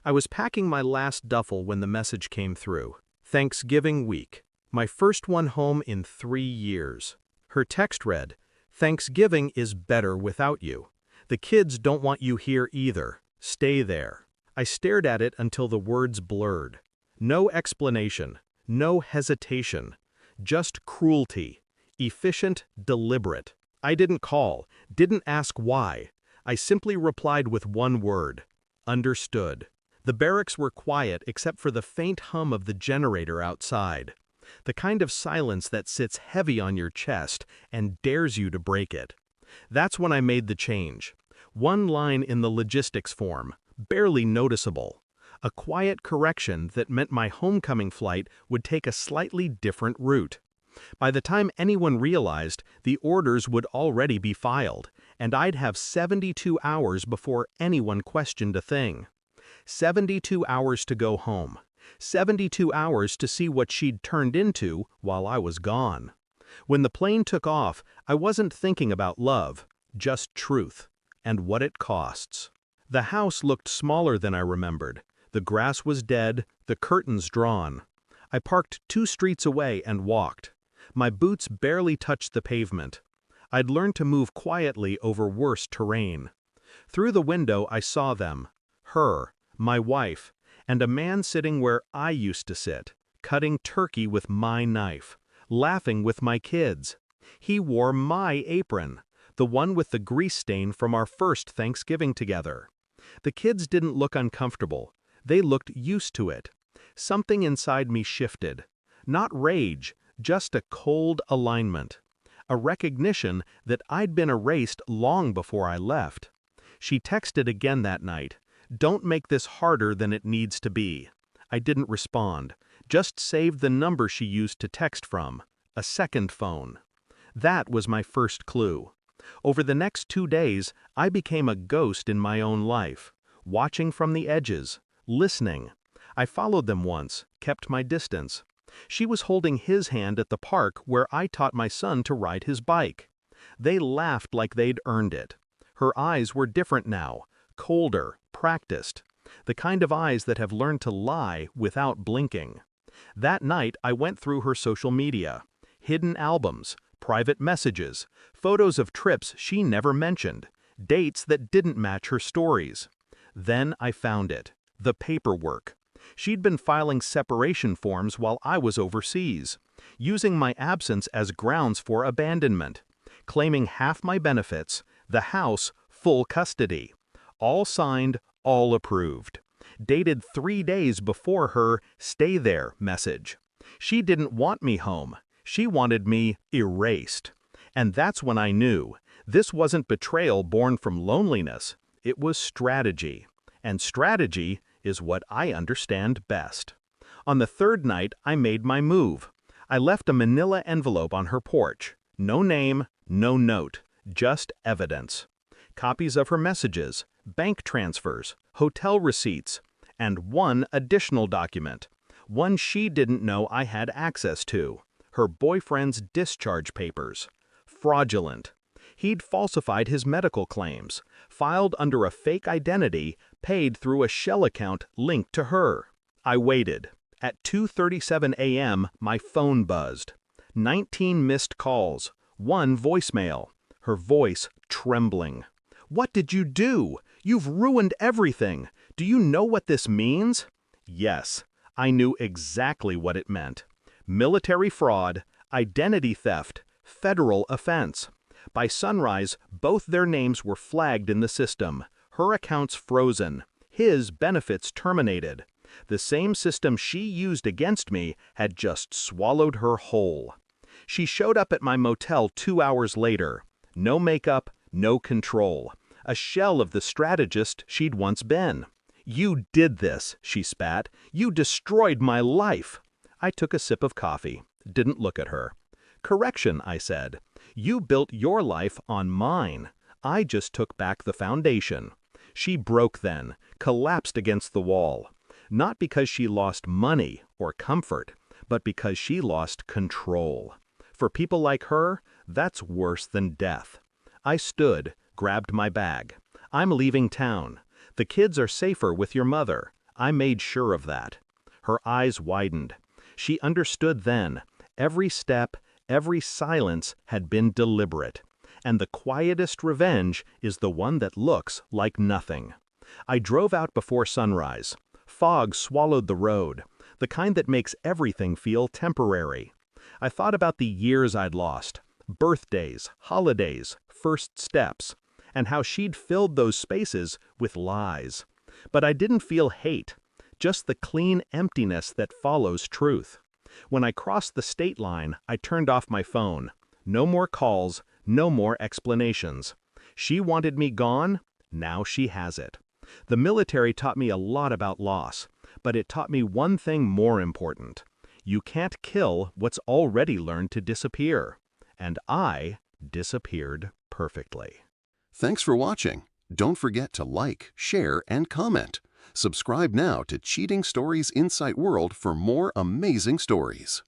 I was packing my last duffel when the message came through. Thanksgiving week. My first one home in 3 years. Her text read, "Thanksgiving is better without you. The kids don't want you here either. Stay there." I stared at it until the words blurred. No explanation, no hesitation, just cruelty. Efficient, deliberate. I didn't call, didn't ask why. I simply replied with one word. Understood. The barracks were quiet except for the faint hum of the generator outside. The kind of silence that sits heavy on your chest and dares you to break it. That's when I made the change. One line in the logistics form, barely noticeable. A quiet correction that meant my homecoming flight would take a slightly different route. By the time anyone realized, the orders would already be filed, and I'd have 72 hours before anyone questioned a thing. 72 hours to go home. 72 hours to see what she'd turned into while I was gone. When the plane took off, I wasn't thinking about love, just truth, and what it costs. The house looked smaller than I remembered. The grass was dead, the curtains drawn. I parked 2 streets away and walked. My boots barely touched the pavement. I'd learned to move quietly over worse terrain. Through the window I saw them. Her, my wife, and a man sitting where I used to sit, cutting turkey with my knife, laughing with my kids. He wore my apron, the one with the grease stain from our first Thanksgiving together. The kids didn't look uncomfortable. They looked used to it. Something inside me shifted. Not rage, just a cold alignment. A recognition that I'd been erased long before I left. She texted again that night. "Don't make this harder than it needs to be." I didn't respond, just saved the number she used to text from. A second phone. That was my first clue. Over the next 2 days, I became a ghost in my own life, watching from the edges, listening. I followed them once, kept my distance. She was holding his hand at the park where I taught my son to ride his bike. They laughed like they'd earned it. Her eyes were different now, colder, practiced. The kind of eyes that have learned to lie without blinking. That night I went through her social media. Hidden albums, private messages, photos of trips she never mentioned, dates that didn't match her stories. Then I found it. The paperwork. She'd been filing separation forms while I was overseas, using my absence as grounds for abandonment, claiming half my benefits, the house, full custody. All signed, all approved. Dated 3 days before her "stay there" message. She didn't want me home. She wanted me erased. And that's when I knew. This wasn't betrayal born from loneliness. It was strategy. And strategy is what I understand best. On the 3rd night, I made my move. I left a manila envelope on her porch. No name, no note, just evidence. Copies of her messages, bank transfers, hotel receipts, and one additional document. One she didn't know I had access to. Her boyfriend's discharge papers. Fraudulent. He'd falsified his medical claims, filed under a fake identity, paid through a shell account linked to her. I waited. At 2:37 a.m., my phone buzzed. 19 missed calls, 1 voicemail. Her voice trembling. "What did you do? You've ruined everything. Do you know what this means?" Yes, I knew exactly what it meant. Military fraud, identity theft, federal offense. By sunrise, both their names were flagged in the system, her accounts frozen, his benefits terminated. The same system she used against me had just swallowed her whole. She showed up at my motel 2 hours later. No makeup, no control. A shell of the strategist she'd once been. "You did this," she spat. "You destroyed my life." I took a sip of coffee, didn't look at her. "Correction," I said. "You built your life on mine. I just took back the foundation." She broke then, collapsed against the wall. Not because she lost money or comfort, but because she lost control. For people like her, that's worse than death. I stood, grabbed my bag. "I'm leaving town. The kids are safer with your mother. I made sure of that. Her eyes widened. She understood then. Every step, every silence had been deliberate. And the quietest revenge is the one that looks like nothing. I drove out before sunrise. Fog swallowed the road, the kind that makes everything feel temporary. I thought about the years I'd lost, birthdays, holidays, first steps, and how she'd filled those spaces with lies. But I didn't feel hate, just the clean emptiness that follows truth. When I crossed the state line, I turned off my phone. No more calls, no more explanations. She wanted me gone, now she has it. The military taught me a lot about loss, but it taught me one thing more important. You can't kill what's already learned to disappear. And I disappeared perfectly. Thanks for watching. Don't forget to like, share, and comment. Subscribe now to Cheating Stories Insight World for more amazing stories.